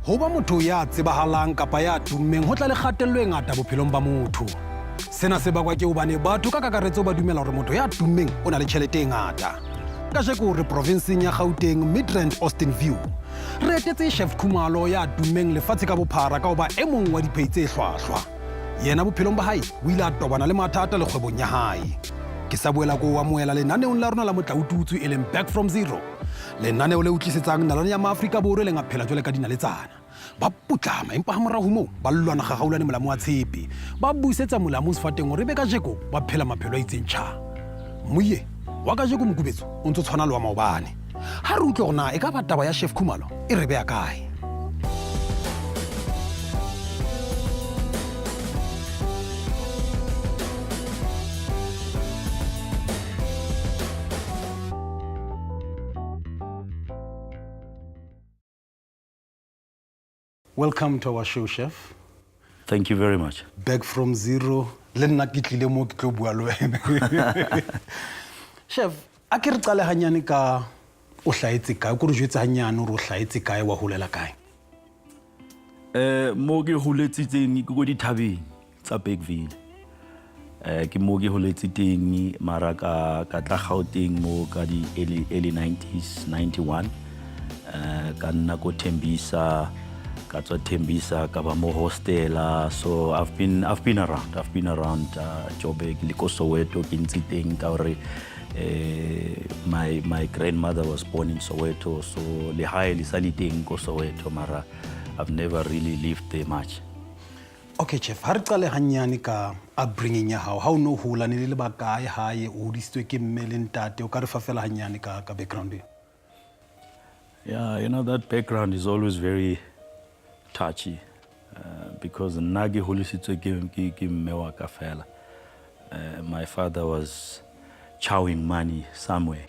Ho ba motho ya tsebahalang kapa ya tummeng ho tla le kgatello e ngata bophelong ba motho. Sena se bakwa ke hobane batho ka kakaretso ba dumela hore motho ya tummeng o na le tjhelete e ngata. Ka sheko re provinceng ya Gauteng, Midrand, Austin View. Re etetse Chef Khumalo ya tummeng lefatshe ka bophara ka hoba e mong wa diphei tse hlwahlwa. Yena bophelong ba hae o ile a tobana le mathata le kgwebong ya hae. Ke sa boela ko wa moela lenaneong la rona la motlaututsu e leng Back from Zero. Lenaneo le utlisetsang nalane ya Maafrika Borwa le ngaphela jwale ka dinaletsana. Ba putlama empa ha morao mo ba lwana gagaulane molamo wa tshepe. Ba busetsa molamo sefateng hore be ka jeko ba phela maphelo a itseng tjha. Moye wa ka jeko mokubetso o ntse tshwana le wa maobane. Ha re utlwe gona e ka ba taba ya Chef Khumalo e re be ya kae. Welcome to our show, Chef. Thank you very much. Back from Zero. Chef, a ke re qale hanyane ka o hlaetse kae? Ko re jwetse hanyane hore o hlaetse kae wa holela kae? Mo ke holetsitseng ke go dithabeng tsa Bergville. Ke mo ke holetse teng mara ka tla Gauteng mo ka di early 90s, 91. Ka nna ko Tembisa ka tswa Tembisa ka ba mo hostela, so I've been around Joburg le ko Soweto ke ntse teng ka hore my grandmother was born in Soweto, so le hae le sale teng ko Soweto mara I've never really lived there much. Okay, Chef, ha re qale hanyane ka upbringing ya hao. Ha o no hola ne le ba kae hae o hodisitswe ke mme le ntate, o ka re fa fela hanyane ka background e? Yeah, you know, that background is always very touchy because nagi holisitswe ke mme wa ka fela. My father was chowing money somewhere.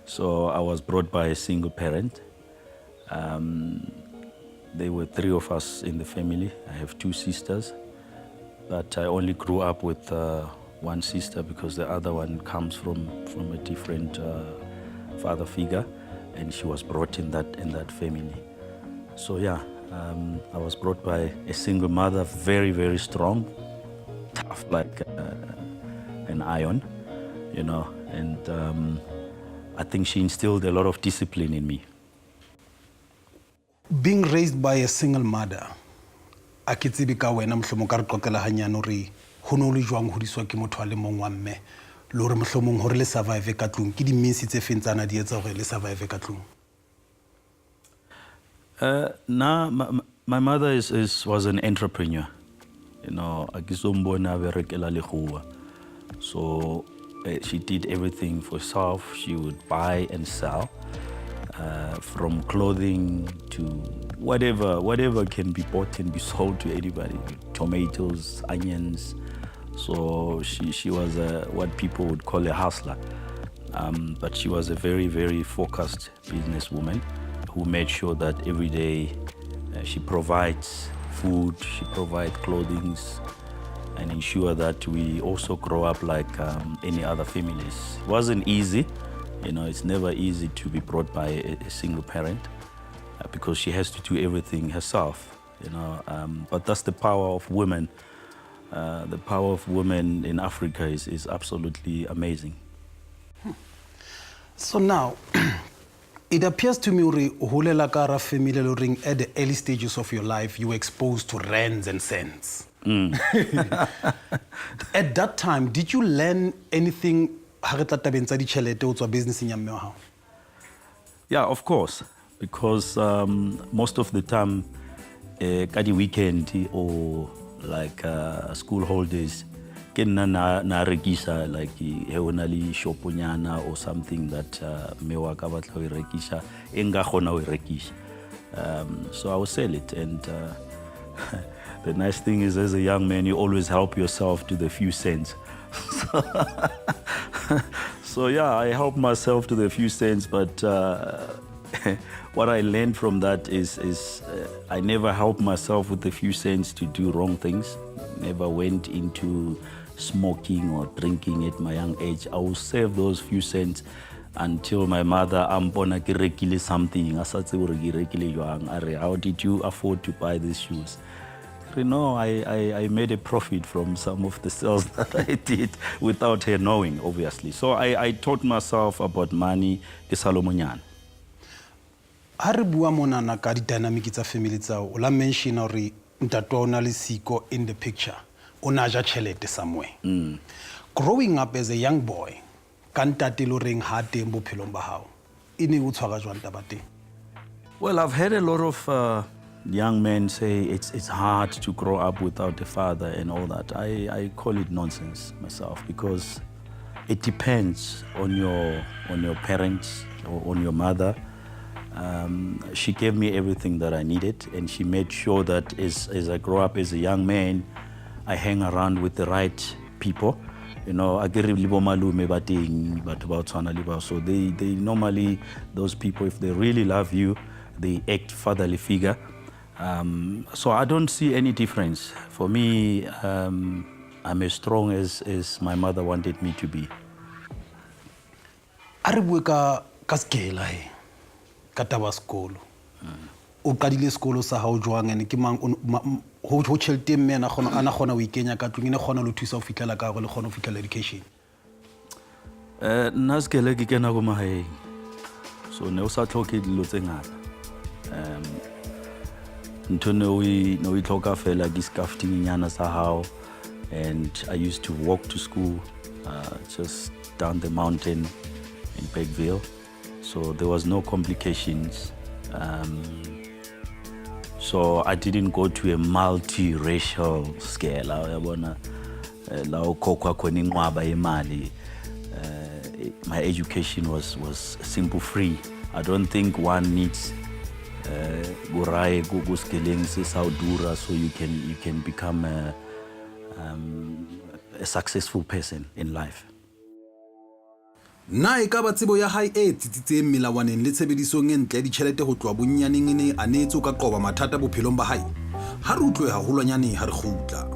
So I was brought by a single parent. There were 3 of us in the family. I have 2 sisters, but I only grew up with one sister because the other one comes from a different father figure, and she was brought in that family. So yeah, I was brought by a single mother, very, very strong, tough like an iron, you know, and I think she instilled a lot of discipline in me. Being raised by a single mother, a ke tsebe ka wena mohlomong ka re qoqela hanyane hore ho no le jwang hodiswa ke motho a le mong wa mme le hore mohlomong hore le survive ka tlung ke di means tse feng tsana di etsa hore le survive ka tlung? My mother was an entrepreneur, you know. So she did everything for herself. She would buy and sell, from clothing to whatever can be bought and be sold to anybody. Tomatoes, onions. So she was what people would call a hustler, but she was a very, very focused businesswoman who made sure that every day she provides food, she provides clothing, and ensure that we also grow up like any other families. It wasn't easy, you know, it's never easy to be brought by a single parent because she has to do everything herself, you know, but that's the power of women. The power of women in Africa is absolutely amazing. So now, it appears to me that family at the early stages of your life, you were exposed to rands and cents. At that time, did you learn anything business in your? Yeah, of course, because most of the time, at the weekend or like school holidays, na rekisa like heonali shoponyana or something that mewa ka batla ho rekisa enga khona ho rekisa, so I will sell it, and the nice thing is, as a young man, you always help yourself to the few cents. So yeah, I help myself to the few cents, but what I learned from that is I never helped myself with the few cents to do wrong things. Never went into smoking or drinking at my young age. I will save those few cents until my mother ampona ke rekile something. I said, how did you afford to buy these shoes? No, I made a profit from some of the sales that I did without her knowing, obviously. So I taught myself about money ke Salomonian. Ha re bua monana ka di-dynamic tsa family tsao, o la mention hore ntate o na le siko in the picture. O na ja tjhelete somewhere. Growing up as a young boy, ka ntate lo reng ha teng bophelong ba hao. E ne o tshwara jwang taba teng? Well, I've heard a lot of young men say it's hard to grow up without a father and all that. I call it nonsense myself, because it depends on your parents or on your mother. She gave me everything that I needed, and she made sure that as I grow up as a young man, I hang around with the right people. You know, so they normally, those people, if they really love you, they act fatherly figure. So I don't see any difference. For me, I'm as strong as my mother wanted me to be. A re bue ka skela he, ka taba sekolo. O qadile sekolo sa hao jwang, ene ke mang ho tjhelete mme ana kgona ho ikenya ka tlung, ene kgona ho thusa ho fihlela ka gore le kgona ho fihlela education? Nna sekele ke kena go mahaeng, so ne o sa tlhoke dilo tse ngata. Ntho ne o itlhoka fela ke skafting nyana sa hao, and I used to walk to school just down the mountain in Beckville, so there was no complications. So I didn't go to a multiracial scale. My education was simple free. I don't think one needs go scaling so you can become a successful person in life. Na e ka ba tsebo ya hae e tsitsitseng melawaneng le tshebedisong e ntle ya ditjhelete ho tloa bonyaneng e ne a netso ka qoba mathata bophelong ba hae. Ha re utlwe haholwanyane ha re kgutla.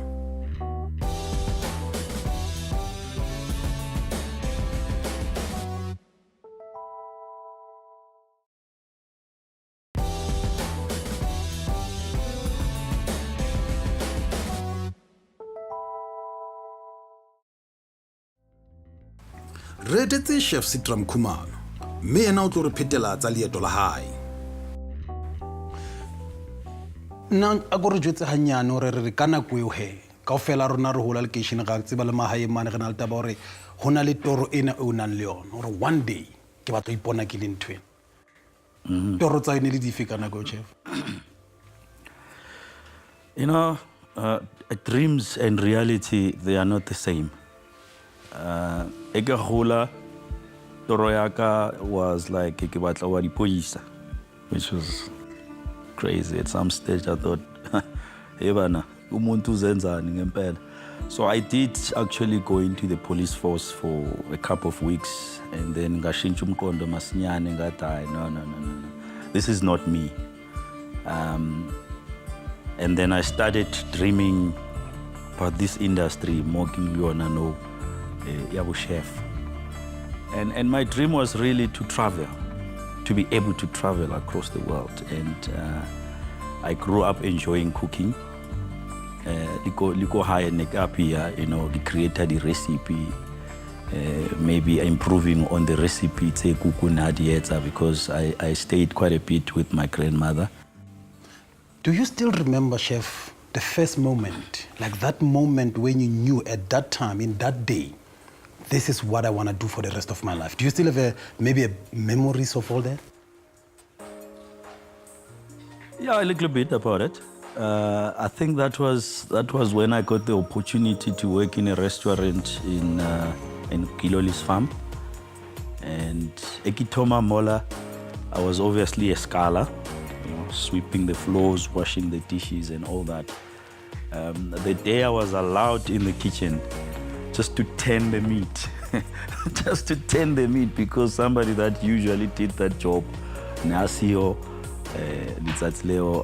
Re etetse Chef Citrum Khumalo, mme yena o tlo re phetela tsa leeto la hae. Nna a go re jwetse hanyane hore re ka nako eo he kaofela rona re hola location ga tseba le mahaeng mane re na le taba hore ho na le toro ena o nang le yona hore one day ke batla ho ipona ke le nthwena. Toro tsa ene le dife ka nako Chef? You know, dreams and reality, they are not the same. Ega hola toro yaka was like ke batla wa dipoisa, which was crazy. At some stage I thought, hey bana, umuntu zenzani ngempela. So I did actually go into the police force for a couple of weeks, and then ngashintsha umqondo masinyane ngathi no, this is not me. And then I started dreaming about this industry, mocking Leona no Yabo chef. And my dream was really to travel, to be able to travel across the world. And I grew up enjoying cooking. Liko high and up here, you know, we created the recipe, maybe improving on the recipe, because I stayed quite a bit with my grandmother. Do you still remember, Chef, the first moment, like that moment when you knew at that time, in that day, this is what I want to do for the rest of my life? Do you still have maybe memories of all that? Yeah, a little bit about it. I think that was when I got the opportunity to work in a restaurant in Kiloli's farm. And Ekitoma Mola, I was obviously a scholar, you know, sweeping the floors, washing the dishes and all that. The day I was allowed in the kitchen just to tend the meat, because somebody that usually did that job, Nasio,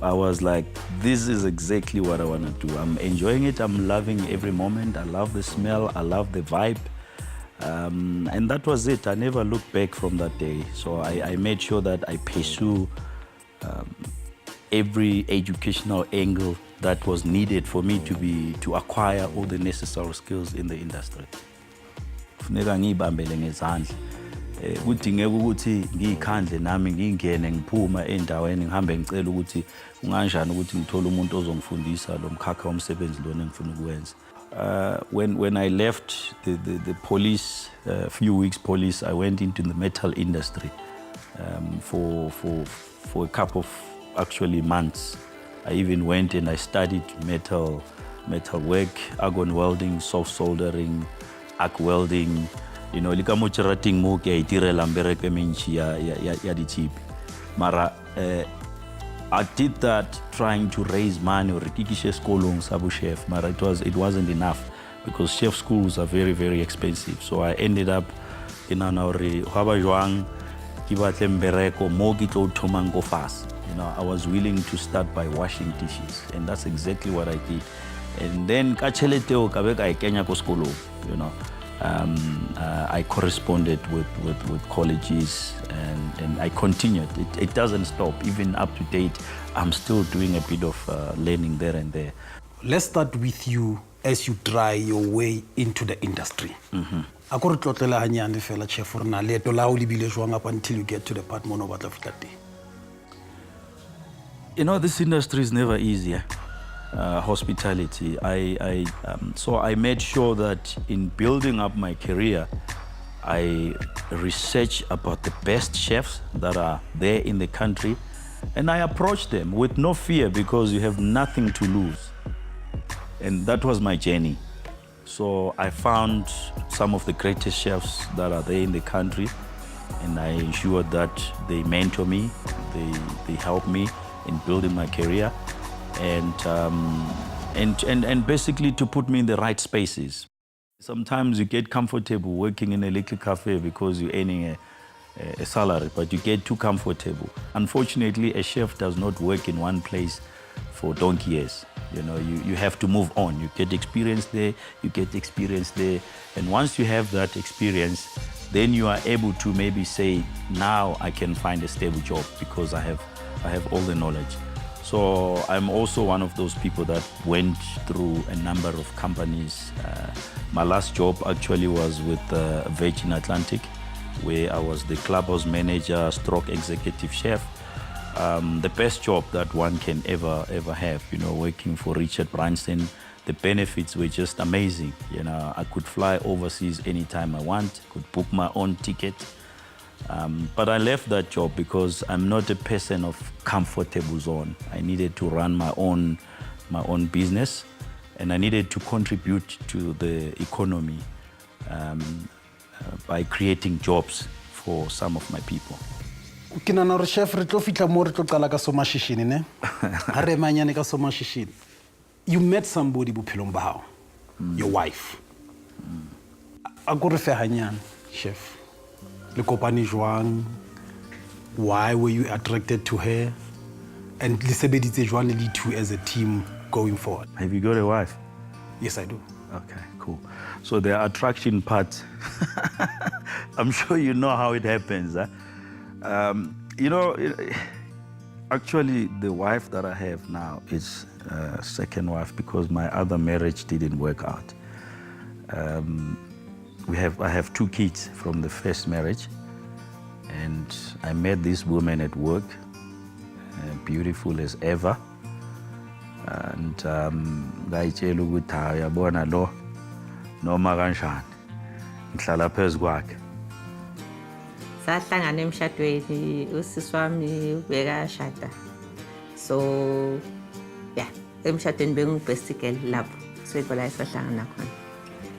I was like, this is exactly what I want to do. I'm enjoying it. I'm loving every moment. I love the smell. I love the vibe. And that was it. I never looked back from that day. So I made sure that I pursue every educational angle that was needed for me to acquire all the necessary skills in the industry. Funeka ngiyibambele ngezandla. Kudingeka ukuthi ngiyikhandle nami ngingene ngiphuma endaweni ngihambe ngicela ukuthi kunganjani ukuthi ngithole umuntu ozongifundisa lo mkhakha womsebenzi lona engifuna ukuwenza. When I left the police, a few weeks police, I went into the metal industry for a couple of actually months. I even went and I studied metal work, argon welding, soft soldering, arc welding. You know, lika mo tsherating mo ke itirela mbereko mentši ya ditšhipi. Mara I did that trying to raise money or rekikishe sekolong sa bo chef, mara it wasn't enough because chef schools are very, very expensive. So I ended up in hore ga ba jwang ke batle mbereko mo ke tlo thomang go fast. You know, I was willing to start by washing dishes, and that's exactly what I did. And then ka tšhelete eo ka be ka e kenya ko sekolong, you know. I corresponded with colleges and I continued. It doesn't stop. Even up to date, I'm still doing a bit of learning there and there. Let's start with you as you try your way into the industry. A ko re tlotlela hanyane fela chef re na leeto la o lebile jwang up until you get to the part mo no batla fitla teng. You know, this industry is never easy. Hospitality. So I made sure that in building up my career, I research about the best chefs that are there in the country, and I approach them with no fear because you have nothing to lose. And that was my journey. So I found some of the greatest chefs that are there in the country, and I ensured that they mentor me, they help me in building my career. And basically to put me in the right spaces. Sometimes you get comfortable working in a little cafe because you're earning a salary, but you get too comfortable. Unfortunately, a chef does not work in one place for donkey years. You know, you have to move on. You get experience there, you get experience there. And once you have that experience, then you are able to maybe say, now I can find a stable job because I have all the knowledge. So I'm also one of those people that went through a number of companies. My last job actually was with Virgin Atlantic, where I was the clubhouse manager, stroke executive chef. The best job that one can ever have, you know, working for Richard Branson. The benefits were just amazing. You know, I could fly overseas anytime I want, could book my own ticket. But I left that job because I'm not a person of comfortable zone. I needed to run my own business, and I needed to contribute to the economy by creating jobs for some of my people. Ke nana re chef re tlo fitla mo re tlo qala ka somashishini ne ha re manyane ka somashishini. You met somebody bophelong ba hao, your wife. A go re fe hanyane chef. Le kopane jwang? Why were you attracted to her? And le sebeditse jwang le two as a team going forward? Have you got a wife? Yes, I do. Okay, cool. So the attraction part, I'm sure you know how it happens. Huh? You know, actually the wife that I have now is second wife because my other marriage didn't work out. I have two kids from the first marriage, and I met this woman at work, beautiful as ever. And ngayitshela ukuthi uyabona lo noma kanjani ngihlala phezu kwakhe. Sahlangana emshadweni usisi wami ubekashada. So yeah, emshadweni bengubest girl lapho sibona sahlangana khona.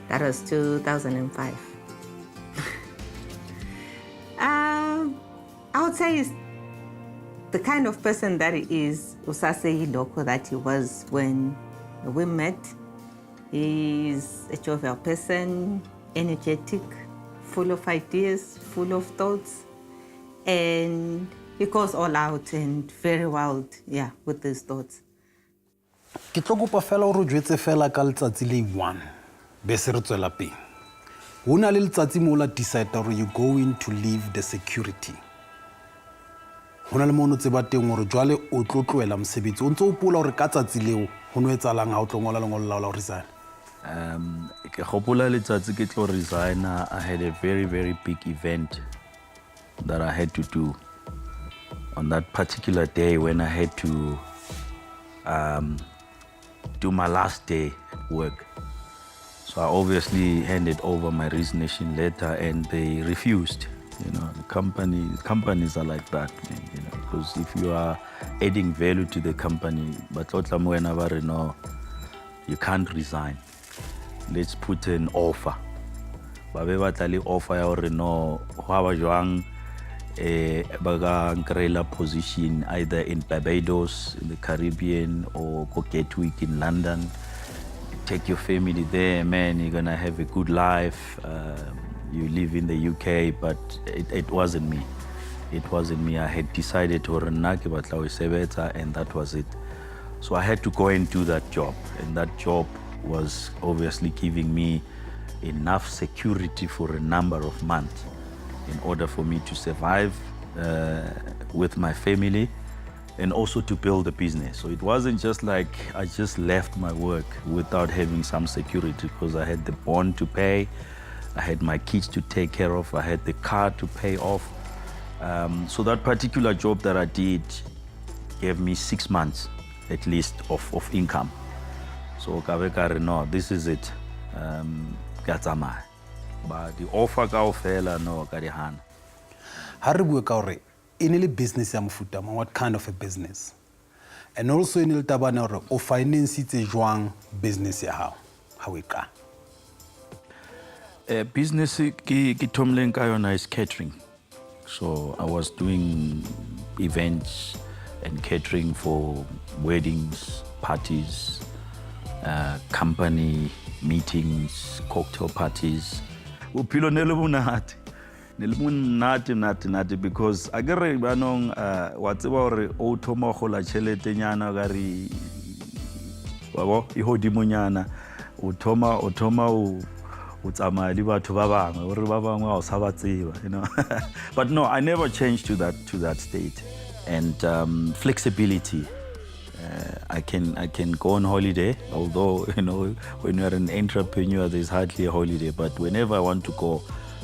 That was 2005. I would say he's the kind of person that he is, usase ilokho that he was when we met. He's a jovial person, energetic, full of ideas, full of thoughts, and he goes all out and very wild, yeah, with his thoughts. Ke tlo kopa fela o re jwetse fela ka letsatsi le 1 be se re tswela pele. ho na le letsatsi mo la decide hore you going to leave the security. Ho na le mono tseba teng hore jwale o tlo tloela mosebetsi o ntse o pola hore ka tsatsi leo ho no etsalang ha o tlo ngola lengolo la ho resign. Ke gopola letsatsi ke tlo resign. I had a very, very big event that I had to do on that particular day when I had to do my last day at work. So I obviously handed over my resignation letter and they refused. You know, companies are like that, man, you know, because if you are adding value to the company, but no, you can't resign. Let's put an offer. Babe batla offer ya hore no ha ba jwang ba ka nkrela position either in Barbados in the Caribbean or go Gatwick in London. Take your family there, man, you're gonna have a good life. You live in the UK, but it wasn't me. It wasn't me. I had decided to run and that was it. So I had to go and do that job. And that job was obviously giving me enough security for a number of months in order for me to survive with my family and also to build a business. So it wasn't just like I just left my work without having some security, because I had the bond to pay, I had my kids to take care of, I had the car to pay off. So that particular job that I did gave me 6 months at least of income. So no, this is it. But the offer kaofela no ka di hana. Ha re bua ka hore e ne le business ya mofuta mang, what kind of a business? And also e ne le tabane hore o finance itse jwang business ya hao ha o e ka. Business ki thomleng ka yona is catering. So I was doing events and catering for weddings, parties, company meetings, cocktail parties. Upilo nelubunati. Nelubunati because agere banong watseba hore o thoma go la chelete nyana gari wabo ihodimo nyana o thoma o tsamaya le batho ba bangwe hore ba bangwe ga o sa ba tseba, you know. But no, I never changed to that state. And flexibility. I can go on holiday, although, you know, when you're an entrepreneur, there's hardly a holiday. But whenever I want to go,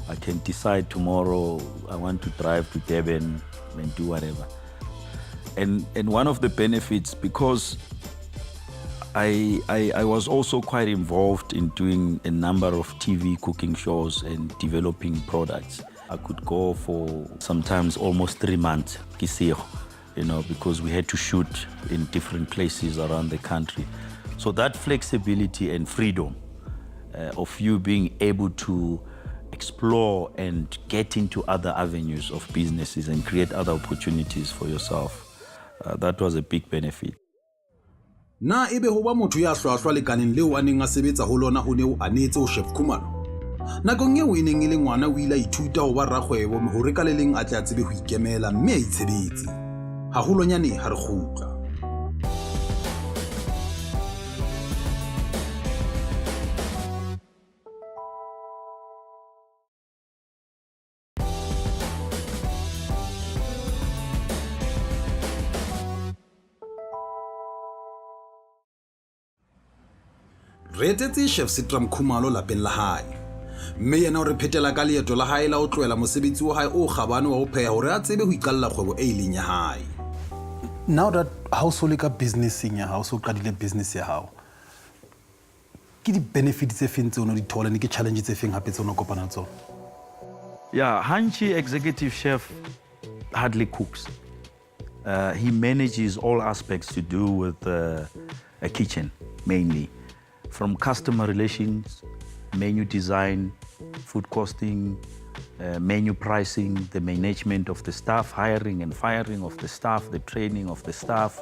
I can decide tomorrow I want to drive to Durban and do whatever. And one of the benefits, because I was also quite involved in doing a number of TV cooking shows and developing products. I could go for sometimes almost 3 months, you know, because we had to shoot in different places around the country. So that flexibility and freedom of you being able to explore and get into other avenues of businesses and create other opportunities for yourself, that was a big benefit. Na ebe ho ba motho ya hlwahlwa lekaneng leo a neng a sebetsa ho lona ho ne o anetse o Chef Khumalo. Nakong eo e neng e le ngwana o ile a ithuta ho ba rakgwebo hore ka le leng a tla a tsebe ho ikemela mme a itshebetse. Haholonyane ha re kgutla. Re etetse Chef Citrum Khumalo lapeng la hae. Mme yena o re phetela ka leeto la hae la ho tloela mosebetsi wa hae o kgabane wa ho pheha hore a tsebe ho iqalla kgwebo e ileng ya hae. Now that household ka business ya hao, so qadile business ya hao, ke di benefits tse feng tse o no di thola, ne ke challenge tse feng hape tse o no kopana tsona? Yeah, Hanchi executive chef hardly cooks. He manages all aspects to do with a kitchen, mainly. From customer relations, menu design, food costing, menu pricing, the management of the staff, hiring and firing of the staff, the training of the staff,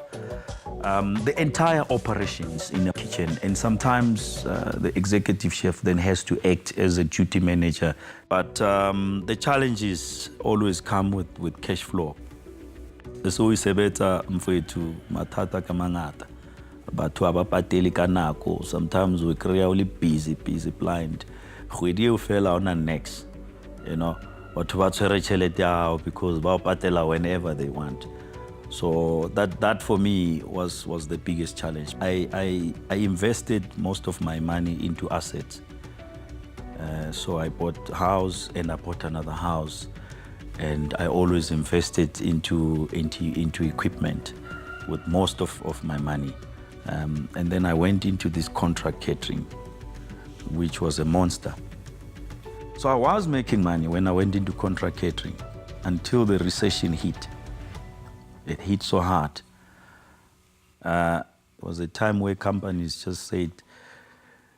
the entire operations in the kitchen. And sometimes the executive chef then has to act as a duty manager. But the challenges always come with cash flow. So isebetsa mfowethu mathata ka mangata. Batho abapateli ka nako. Sometimes we create only busy blind. kgwedi eo fela ona next, you know, batho ba tshwere tšhelete ya hao because ba o patela whenever they want. So that for me was the biggest challenge. I invested most of my money into assets. So I bought a house and I bought another house, and I always invested into equipment with most of my money. And then I went into this contract catering, which was a monster. So I was making money when I went into contract catering until the recession hit. It hit so hard. It was a time where companies just said,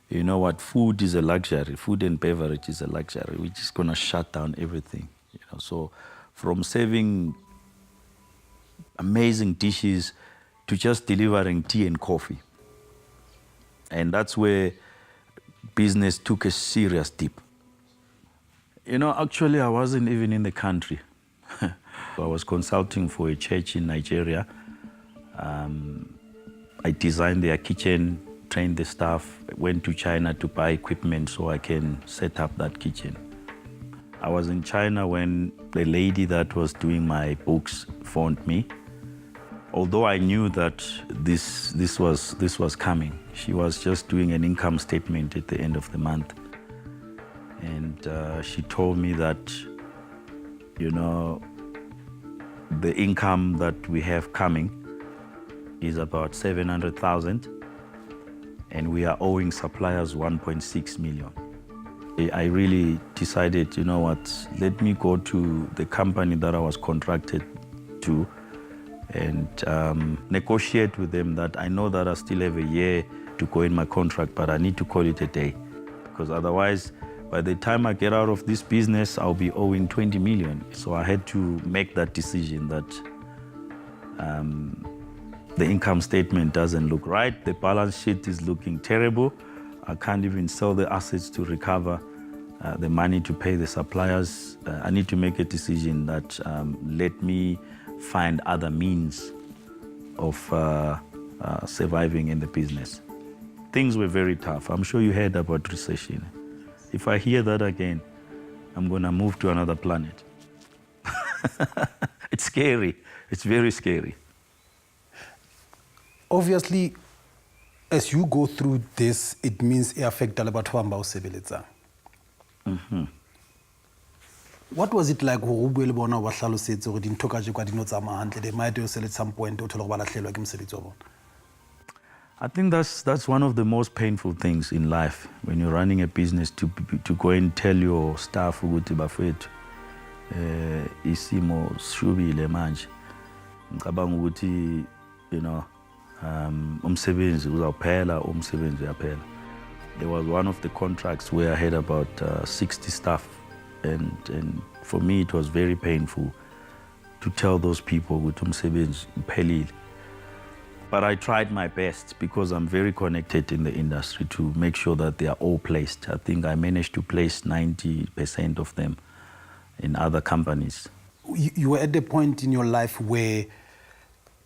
you know what, food is a luxury, food and beverage is a luxury. We're just gonna shut down everything. You know, so from serving amazing dishes to just delivering tea and coffee. And that's where business took a serious dip. You know, actually I wasn't even in the country. I was consulting for a church in Nigeria. I designed their kitchen, trained the staff, went to China to buy equipment so I can set up that kitchen. I was in China when the lady that was doing my books phoned me. Although I knew that this was coming, she was just doing an income statement at the end of the month. And she told me that, you know, the income that we have coming is about 700,000, and we are owing suppliers 1.6 million. I really decided, you know what, let me go to the company that I was contracted to and negotiate with them that I know that I still have a year to go in my contract, but I need to call it a day, because otherwise, by the time I get out of this business, I'll be owing 20 million. So I had to make that decision that the income statement doesn't look right. The balance sheet is looking terrible. I can't even sell the assets to recover the money to pay the suppliers. I need to make a decision that let me find other means of surviving in the business. Things were very tough. I'm sure you heard about recession. If I hear that again, I'm gonna move to another planet. It's scary. It's very scary. Obviously, as you go through this, it means it affects a lot of people. What was it like go buela bona wa hlalosetse go dintho ka je kwa dino tsa mahantle they might also at some point o thola go ba lahlelwa ke mosebetsi wa bona? I think that's one of the most painful things in life when you're running a business to go and tell your staff ukuthi bafethu isimo sishubile manje ngicabanga ukuthi you know umsebenzi uzawuphela umsebenzi uyaphela. There was one of the contracts where I had about 60 staff and for me it was very painful to tell those people ukuthi umsebenzi uphelile. But I tried my best because I'm very connected in the industry to make sure that they are all placed. I think I managed to place 90% of them in other companies. You were at the point in your life where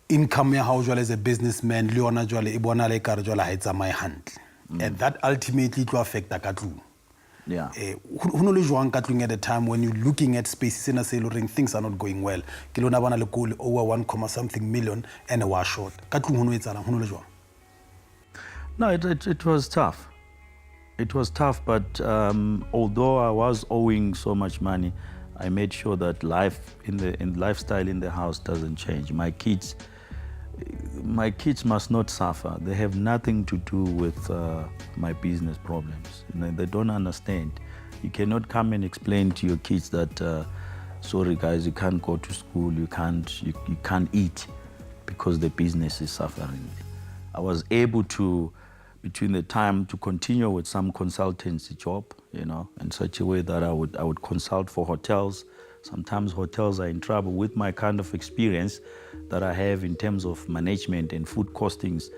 income ya hao jwale as a businessman le yona jwale e bona le ka re jwale ha e tsamaye hantle. And that ultimately to affect ka tlung. Yeah. Ho no le jwang ka tlung at the time when you're looking at spaces sena se lo reng things are not going well. Ke lona bana le goal over 1, something million and a was short. Ka tlung ho no etsalang ho no le jwang? No, it was tough. It was tough, but although I was owing so much money, I made sure that lifestyle in the house doesn't change. My kids must not suffer. They have nothing to do with my business problems. You know, they don't understand. You cannot come and explain to your kids that, sorry guys, you can't go to school, you can't eat because the business is suffering. I was able to, between the time, to continue with some consultancy job, you know, in such a way that I would consult for hotels. Sometimes hotels are in trouble with my kind of experience that I have in terms of management and food costings.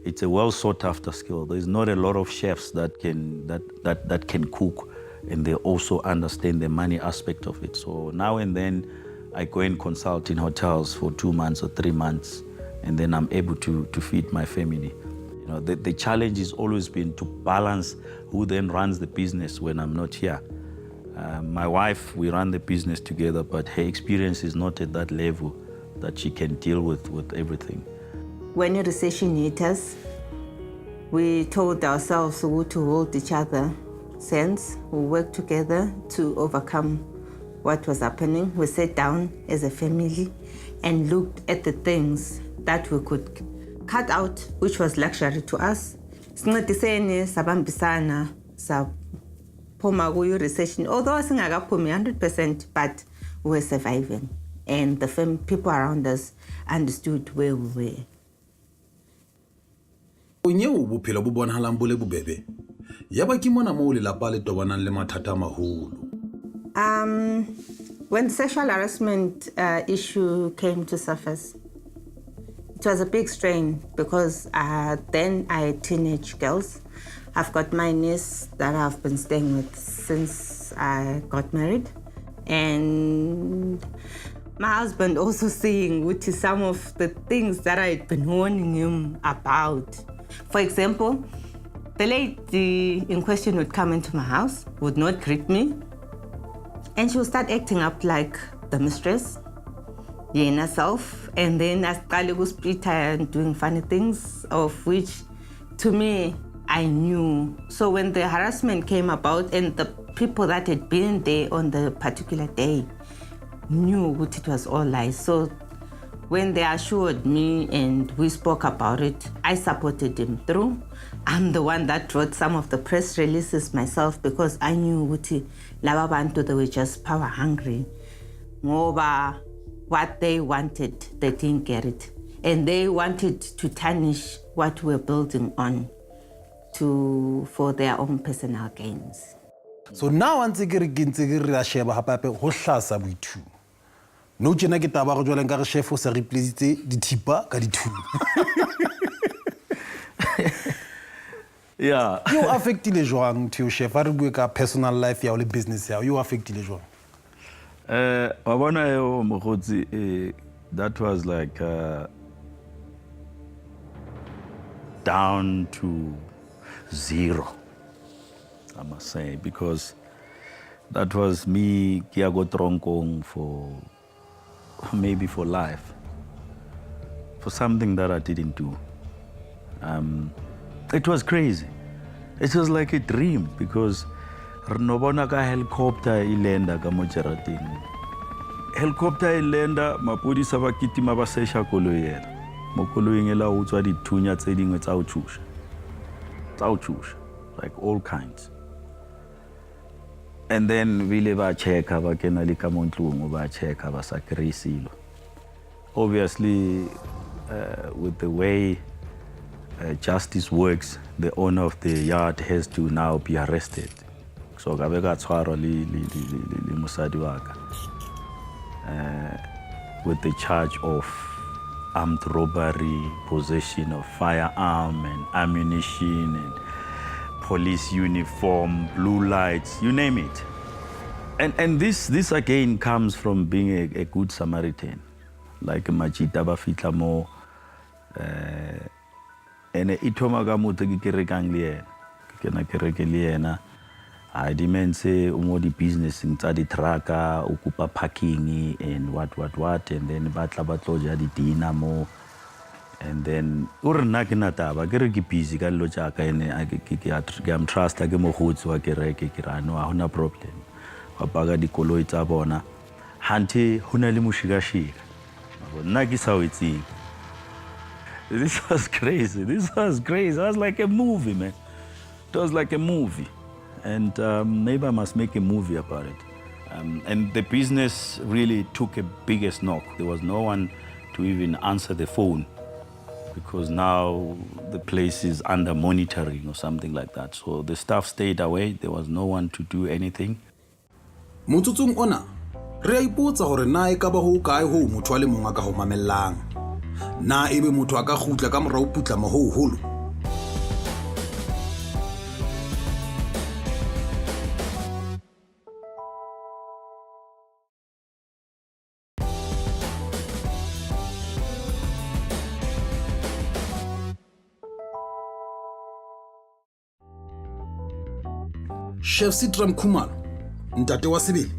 It's a well sought after skill. There's not a lot of chefs that can cook, and they also understand the money aspect of it. So now and then I go and consult in hotels for 2 months or 3 months, and then I'm able to feed my family. You know, the challenge has always been to balance who then runs the business when I'm not here. My wife, we run the business together, but her experience is not at that level that she can deal with everything. When a recession hit us, we told ourselves to hold each other hands, we work together to overcome what was happening. We sat down as a family and looked at the things that we could cut out, which was luxury to us. Sincedisene sabambisana saphuma kuyo recession. Although singakaphumi 100%, but we were surviving, and the people around us understood where we were. Onyeo bophelo bo bonahalang bo le bobebe. Yaba ke mona mo lelapa le tobanang le mathata a maholo. When sexual harassment issue came to surface, it was a big strain because then I had teenage girls. I've got my niece that I've been staying with since I got married. And my husband also seeing which is some of the things that I had been warning him about. For example, the lady in question would come into my house, would not greet me, and she would start acting up like the mistress, in herself, and then I started to split her and doing funny things, of which, to me, I knew. So when the harassment came about and the people that had been there on the particular day knew what it was all lies. So when they assured me and we spoke about it, I supported them through. I'm the one that wrote some of the press releases myself because I knew ukuthi laba bantu they were just power hungry. Ngoba what they wanted, they didn't get it. And they wanted to tarnish what we're building on for their own personal gains. So now ntse ke re sheba hapape ho hlasa boithu. No tjena ke taba go jwala nka re chef o se replaceitse dithipa ka dithuno. Yeah. You affectile jwang to chef a re bue ka personal life ya o le business ya you affectile jwang? Wa bona yo mogotsi that was like down to zero, I must say, because that was me kia go tronkong for maybe for life, for something that I didn't do. It was crazy. It was like a dream because Renobona ka helicopter ilenda ka mojarateng. Helicopter ilenda mapodisa ba kitima ba sesha koloi yena. Mo koloing ela o tswa dithunya tse dingwe tsa o tshusha. Like all kinds. And then vile ba checka ba kena le ka montlong ba checka ba sa kresilo. Obviously with the way justice works, the owner of the yard has to now be arrested. So ka be ka tshwarwa le mosadi wa ka with the charge of armed robbery, possession of firearm and ammunition and police uniform, blue lights, you name it. And this again comes from being a good Samaritan, like Majita ba fitla mo ene ithoma ka motho ke kerekang le yena ke na kereke le yena a dimense o mo di business tsa di trucka o kupa parking and what and then batla ba tloja di dinamo and then o re nna ke na taba ke re ke busy ka lo tsa ka ene ke am trust ke mo gotsi wa kereke ke ra no ha hona problem wa paga di koloi tsa bona hante hona le moshikashika nna ke sa wetseng. This was crazy. It was like a movie, man. It was like a movie. And maybe I must make a movie about it. And the business really took a biggest knock. There was no one to even answer the phone because now the place is under monitoring or something like that. So the staff stayed away. There was no one to do anything. Motsotsong ona, re a ipotsa hore na e ka ba ho kae ho motho a le mong a ka ho mamellang. Na ebe motho a ka gutla ka morao putla mahoholo. Chef Citrum Khumalo, ntate wa sebele,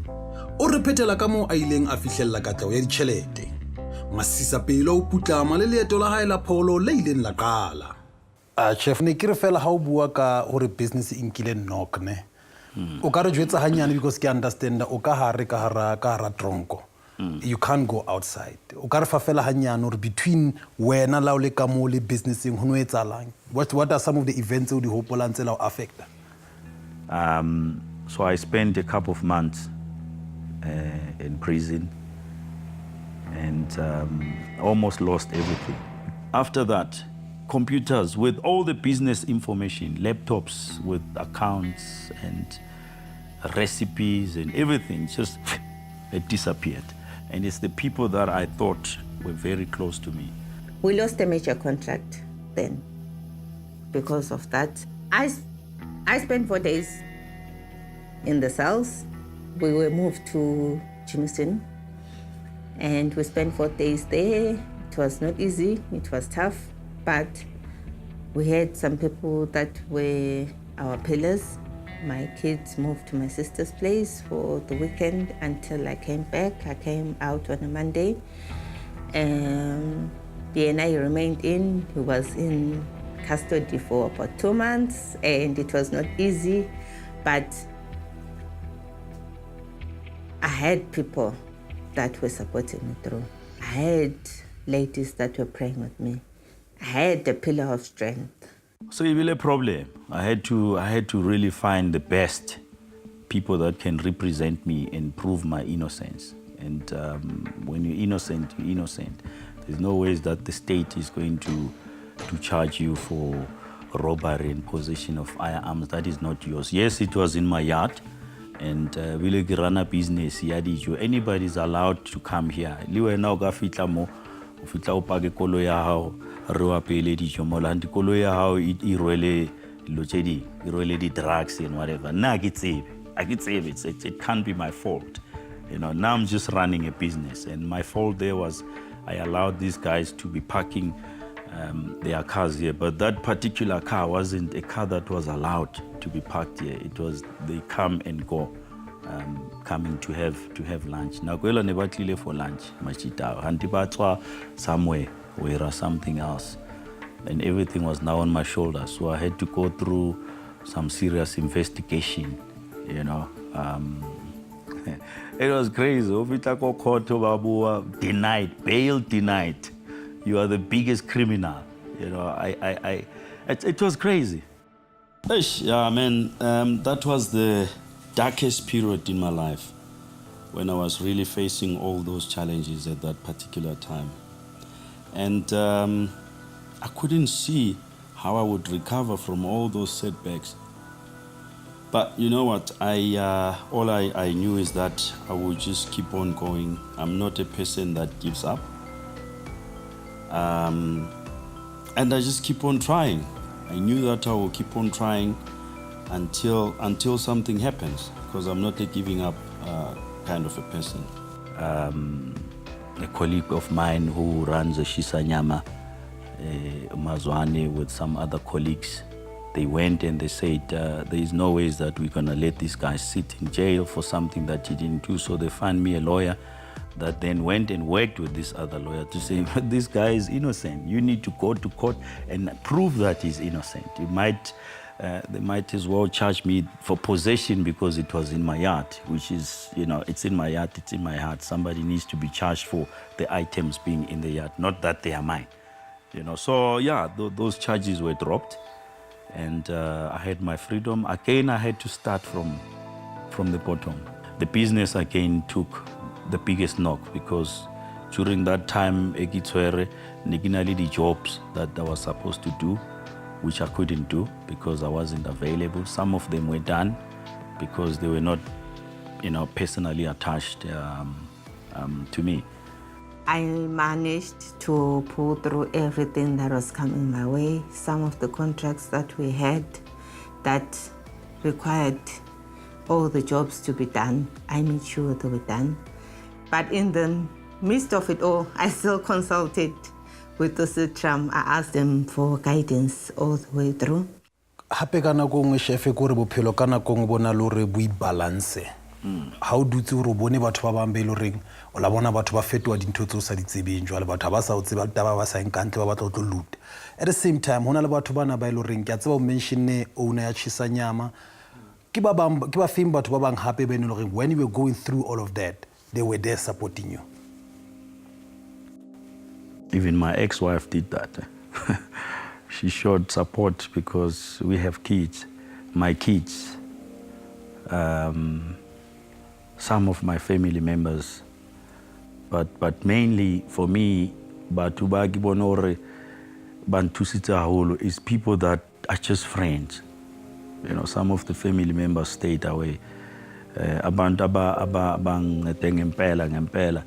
o re phethela ka moo a ileng a fihlella katleho ya ditjhelete. Masisapelo o putlama le leeto la hae la pholo le ileng la qala. Chef, ne ke re fela ha o bua ka hore business e nkile knock ne. O ka re jwetsa hanyane because ke understand o ka hare ka hara tronko. You can't go outside. O ka re fa fela hanyane hore between wena la o le ka mo le businessing ho no etsalang. What are some of the events o di hopolang tse la o affecta? So I spent a couple of months in prison and almost lost everything. After that, computers with all the business information, laptops with accounts and recipes and everything, just it disappeared. And it's the people that I thought were very close to me. We lost a major contract then because of that. I spent 4 days in the cells. We were moved to Jameson and we spent 4 days there. It was not easy, it was tough, but we had some people that were our pillars. My kids moved to my sister's place for the weekend until I came back. I came out on a Monday. BNI remained in. He was in custody for about 2 months and it was not easy, but I had people that were supporting me through. I had ladies that were praying with me. I had a pillar of strength. So it was a problem. I had to really find the best people that can represent me and prove my innocence. And when you're innocent, you're innocent. There's no ways that the state is going to charge you for robbery and possession of firearms. That is not yours. Yes, it was in my yard. And we run a business. Anybody is allowed to come here. Drugs and whatever. It can't be my fault. You know, now I'm just running a business, and my fault there was I allowed these guys to be parking their cars here, but that particular car wasn't a car that was allowed to be parked here. It was they come and go, coming to have lunch. Now go never for lunch, machita. Hantibatwa somewhere or something else, and everything was now on my shoulders. So I had to go through some serious investigation. You know, it was crazy. Denied, bail denied. You are the biggest criminal. You know, it was crazy. Yeah, man, that was the darkest period in my life when I was really facing all those challenges at that particular time. And I couldn't see how I would recover from all those setbacks. But you know what? All I knew is that I would just keep on going. I'm not a person that gives up. And I just keep on trying. I knew that I will keep on trying until something happens, because I'm not a giving up kind of a person. A colleague of mine who runs a Shisanyama, Mazwane, with some other colleagues, they went and they said, there is no ways that we're going to let this guy sit in jail for something that he didn't do. So they found me a lawyer that then went and worked with this other lawyer to say, this guy is innocent. You need to go to court and prove that he's innocent. They might as well charge me for possession because it was in my yard, which is, you know, it's in my yard, it's in my heart. Somebody needs to be charged for the items being in the yard, not that they are mine. You know, so yeah, those charges were dropped. And I had my freedom. Again, I had to start from the bottom. The business again took the biggest knock because during that time, the jobs that I was supposed to do, which I couldn't do because I wasn't available. Some of them were done because they were not, you know, personally attached to me. I managed to pull through everything that was coming my way. Some of the contracts that we had that required all the jobs to be done, I made sure they were done. But in the midst of it all, I still consulted with the Citrum. I asked them for guidance all the way through. hape ka nako nngwe chef ko re bophelo ka nako nngwe bona lo re bo balance ha o dutse o re bone batho ba bang be lo reng o la bona batho ba fetoa dintho tse o sa di tsebeng jwale batho ba sa o tseba taba ba sa enkantle ba batla o tlo loot at the same time hona le batho bana ba lo reng ke a tseba o mention owner ya Chisanyama ke ba feng batho ba bang hape ba ne lo reng when you were going through all of that they were there supporting you. Even my ex-wife did that. She showed support because we have kids, my kids, some of my family members, but mainly for me, batho ba ke bona hore ba nthusitse haholo is people that are just friends. You know, some of the family members stayed away. Abantu abangedeng ngempela,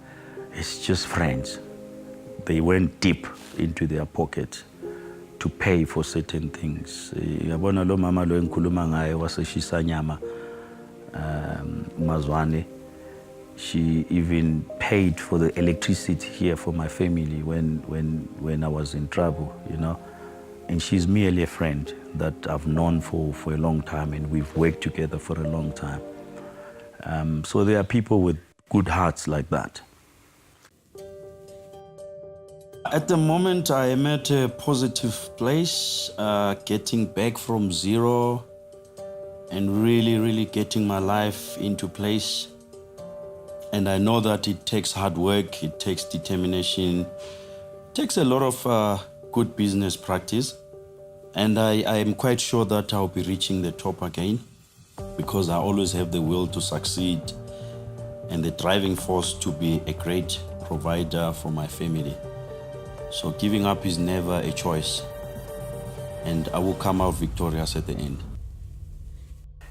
it's just friends. They went deep into their pockets to pay for certain things. Yabona lo mama lo enkhuluma ngaye waseShisanyama Mazwane, she even paid for the electricity here for my family when I was in trouble, you know. And she's merely a friend that I've known for a long time, and we've worked together for a long time. So there are people with good hearts like that. At the moment, I am at a positive place, getting back from zero and really getting my life into place. And I know that it takes hard work, it takes determination, it takes a lot of good business practice. And I am quite sure that I'll be reaching the top again because I always have the will to succeed and the driving force to be a great provider for my family. So giving up is never a choice, and I will come out victorious at the end.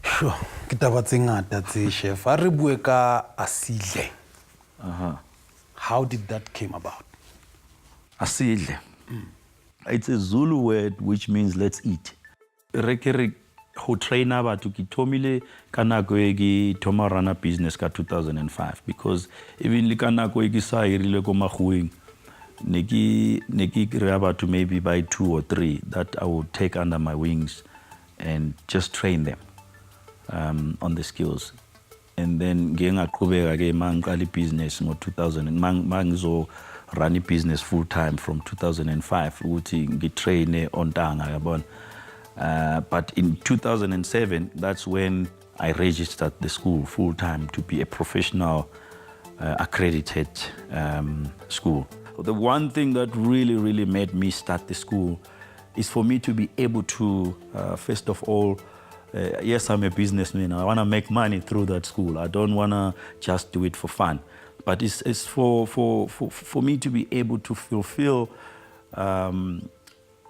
Sure, ke taba tse ngata tse chef a re bue ka Asidle. How did that came about? Asidle. It's a Zulu word which means let's eat. Rekere ho trainer batho ki thomile ka nako e ke thoma rana business ka 2005 because even le ka nako e ke sa irile ko mahueng Neki to maybe by 2 or 3 that I would take under my wings and just train them on the skills. And then ngiyaqhubeka ke mangiqala business ngo 2000 mangizo run a business full time from 2005 ukuthi ngitrain ontanga yabona. But in 2007 that's when I registered the school full time to be a professional accredited school. The one thing that really made me start the school is for me to be able to, first of all, yes, I'm a businessman. I want to make money through that school. I don't want to just do it for fun. But it's for me to be able to fulfill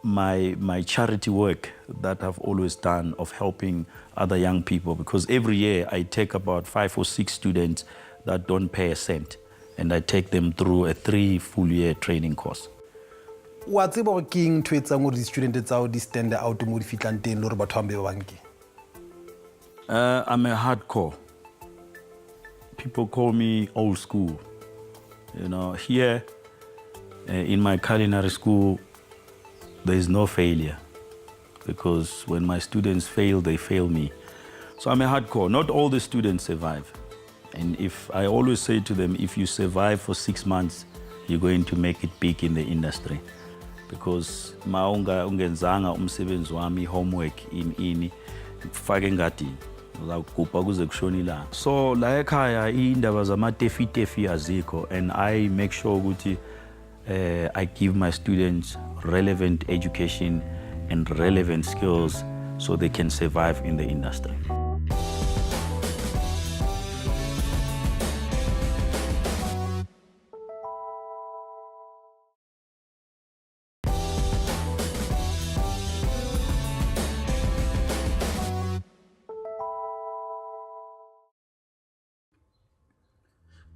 my charity work that I've always done of helping other young people. Because every year I take about 5 or 6 students that don't pay a cent. And I take them through a 3 full-year training course. What's about king to etsang gore di students tsa di stand out mo di fitlang teng le gore batho ambe ba banke? I'm a hardcore. People call me old school. You know, here in my culinary school, there is no failure because when my students fail, they fail me. So I'm a hardcore. Not all the students survive. And if I always say to them, if you survive for 6 months, you're going to make it big in the industry. Because maunga ungenzanga umsebenzi wami homework ini fake ngadi uzakupha kuze kushona ilanga. So la ekhaya indaba zamatefi azikho, and I make sure ukuthi I give my students relevant education and relevant skills so they can survive in the industry.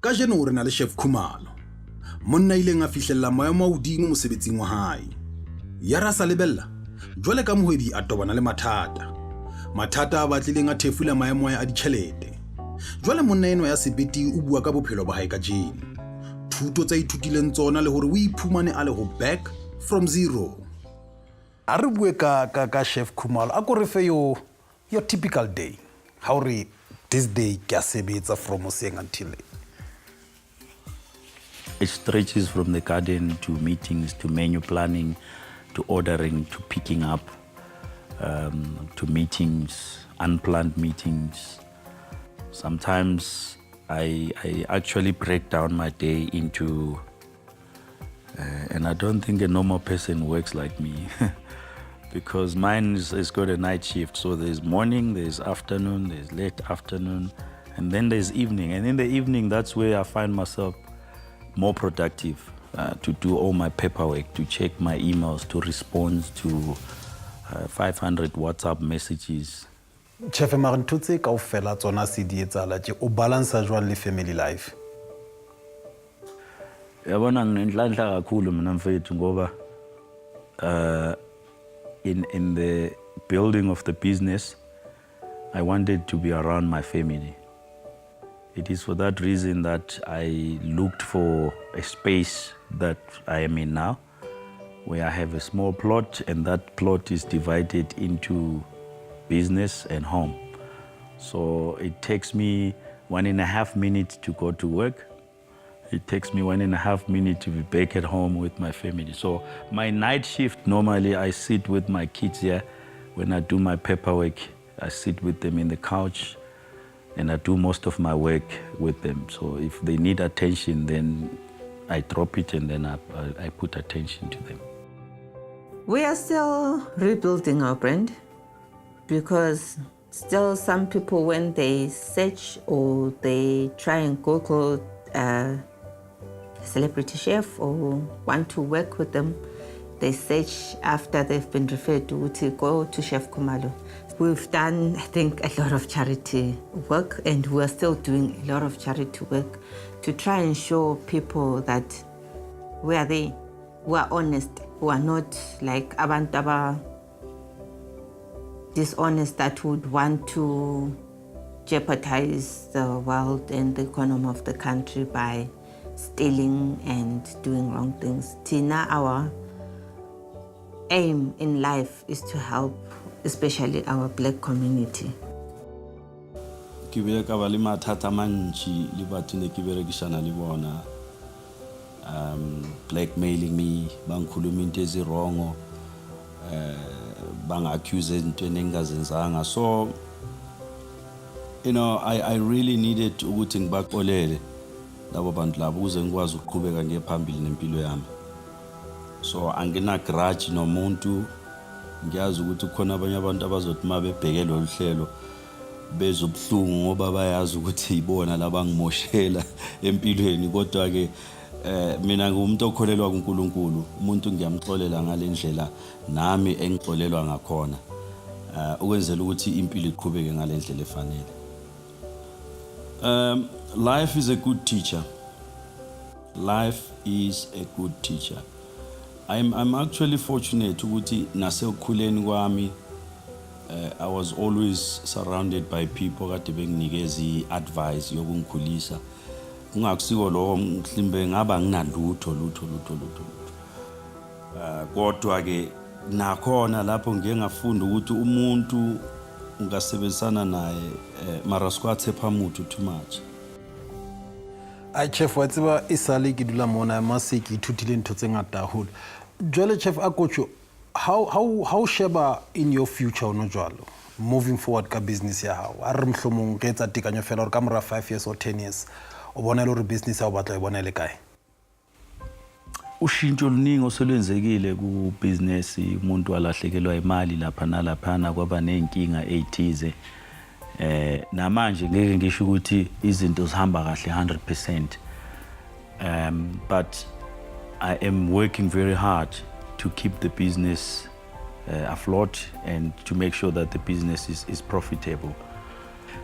Ka jeno re na le Chef Khumalo. Monna ileng a fihlella maemo a hodimo mosebetsing wa hae. Ya rasa lebella. Jwale ka mohwebi a tobana le mathata. Mathata a batlileng a thefula maemo a ditjhelete. Jwale monna eno ya sebeti o bua ka bophelo ba hae ka jeno. Thuto tsa ithutileng tsona le hore o iphumane a le ho back from zero. a re bue ka Chef Khumalo a ko re fe your typical day how re this day ke a sebetsa from hoseng until late. It stretches from the garden to meetings, to menu planning, to ordering, to picking up, to meetings, unplanned meetings. Sometimes I actually break down my day into, and I don't think a normal person works like me, because mine is got a night shift. So there's morning, there's afternoon, there's late afternoon, and then there's evening. And in the evening, that's where I find myself more productive, to do all my paperwork, to check my emails, to respond to 500 WhatsApp messages. Chef mara ntho tse kaofela tsona se di etsala tje o balance jwang le family life? Yabona nginenhlanhla kakhulu mina mfethu ngoba in the building of the business I wanted to be around my family. It is for that reason that I looked for a space that I am in now, where I have a small plot, and that plot is divided into business and home. So it takes me 1.5 minutes to go to work. It takes me 1.5 minutes to be back at home with my family. So my night shift, normally I sit with my kids here. When I do my paperwork, I sit with them in the couch and I do most of my work with them. So if they need attention, then I drop it and then I put attention to them. We are still rebuilding our brand because still some people, when they search or they try and Google a celebrity chef or want to work with them, they search after they've been referred to go to Chef Khumalo. We've done, I think, a lot of charity work, and we're still doing a lot of charity work to try and show people that we are there, we are honest, we are not like abantu dishonest that would want to jeopardize the world and the economy of the country by stealing and doing wrong things. Tina, our aim in life is to help, especially our black community. Ke bile ka ba le mathata mantši le batho ne ke berekisana le bona, blackmailing me, bangikhuluma into ezirongo, bang-accuse into engingazenzanga. So you know, I really needed ukuthi ngibaxolele labo bantu labo ukuze ngikwazi ukuqhubeka ngiye phambili nempilo yami. So angina grudge nomuntu, ngiyazi ukuthi khona abanye abantu abazothi mabebheke lo hlelo bezobuhlungu ngoba bayazi ukuthi ibona labangimoshela empilweni. Kodwa ke mina ngumuntu okholelwa kuNkulunkulu, umuntu ngiyamxolela ngalendlela nami engixolelwa ngakhona, ukwenzela ukuthi impilo iqhubeke ngalendlela efanele. Life is a good teacher. Life is a good teacher. I'm actually fortunate ukuthi nasekukhuleni kwami I was always surrounded by people kade benginikeza advice yokungikhulisa. Kungakusiko lo mhlimbe ngaba nginalutho lutho. Kodwa ke nakhona lapho ngeke ngafunda ukuthi umuntu ungasebenzisana naye mara squathe phamuthu too much. Chef wa tseba isale ke dula mona mase ke ithutile ntho tse ngata haholo. Jwale Chef Akocho, how sheba in your future ono jwalo moving forward ka business ya hao? A re mhlomong ke etsa tekanyo fela hore ka mora 5 years or 10 years o bona le business ya o batla e bona le kae? Ushintsho oluningi oselwenzekile ku business, umuntu alahlekelwa imali lapha nalaphana, kwaba nenkinga ezithize. Namanje ngeke ngisho ukuthi izinto zihamba kahle 100%. But I am working very hard to keep the business afloat and to make sure that the business is profitable.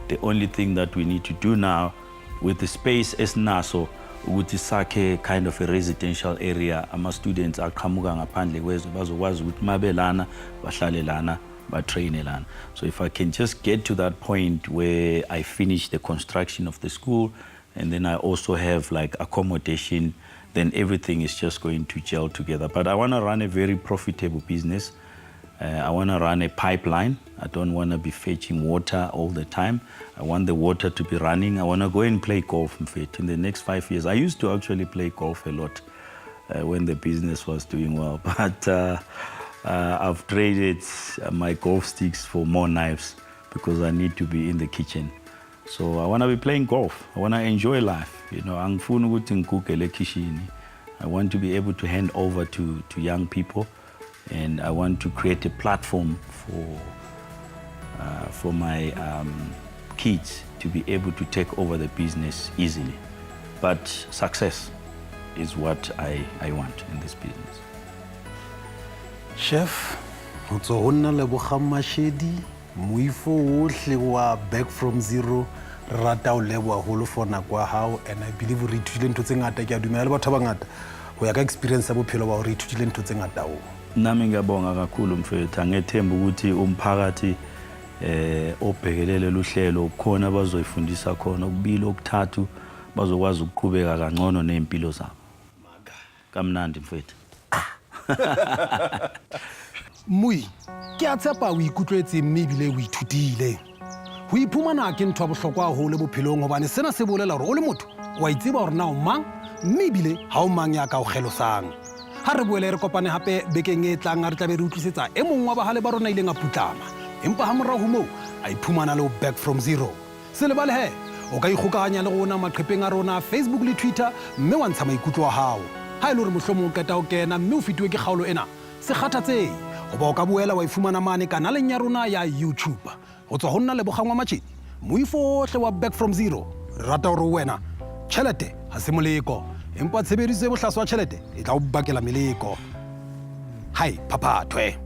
The only thing that we need to do now with the space esinaso ukuthi sakhe kind of a residential area, ama students aqhamuka ngaphandle kwezwe bazokwazi ukuthi mabelana bahlale lana batraine lana. So if I can just get to that point where I finish the construction of the school and then I also have like accommodation, then everything is just going to gel together. But I want to run a very profitable business I want to run a pipeline. I don't want to be fetching water all the time. I want the water to be running. I want to go and play golf in the next 5 years. I used to actually play golf a lot when the business was doing well, but I've traded my golf sticks for more knives because I need to be in the kitchen. So I want to be playing golf. I want to enjoy life. You know, angifuni ukuthi ngikukele ekishini. I want to be able to hand over to young people, and I want to create a platform for my kids to be able to take over the business easily. But success is what I want in this business. Chef, o tso ho nna Lebogang Mashedi, moifo ohle wa back from zero, rata o leboha holo for nako ya hao, and I believe re ithutile ntho tse ngata ke a dumela le batho ba bangata ho ya ka experience ya bophelo ba re ithutile ntho tse ngata o. Nami ngiyabonga kakhulu mfethu, ngethemba ukuthi umphakathi obhekelele luhlelo khona abazoyifundisa khona ukubili okuthathu bazokwazi ukuqhubeka kangcono nempilo zabo. Kamnandi mfethu. Mui, ke a tshepa o ikutlwetse mme ebile o ithutile. Ho iphumana ke ntho ya bohlokwa haholo bophelong hobane sena se bolela hore o le motho wa itseba hore na o mang mme ebile ha o mang ya ka o kgelosang. Ha re boele re kopane hape bekeng e tlang re tla be re utlwisetsa e mong wa bahale ba rona ileng a putlama empa ha morao ho moo a iphumana le back from zero. Se lebale he o ka ikgokahanya le rona maqhepeng a rona Facebook le Twitter mme wa ntsha maikutlo a hao. Ha ile hore mohlomong o qeta o kena mme o fitiwe ke kgaolo ena se kgathatsehe goba o ka boela wa ifumana mane kanaleng ya rona ya YouTube go tswa go nna Lebogang Mashedi moifo ohle wa back from zero. Rata hore wena tšhelete ha se moleko empa tshebediso e bohlaswa tšhelete e tla o bakela meleko. Hai phaphathwe.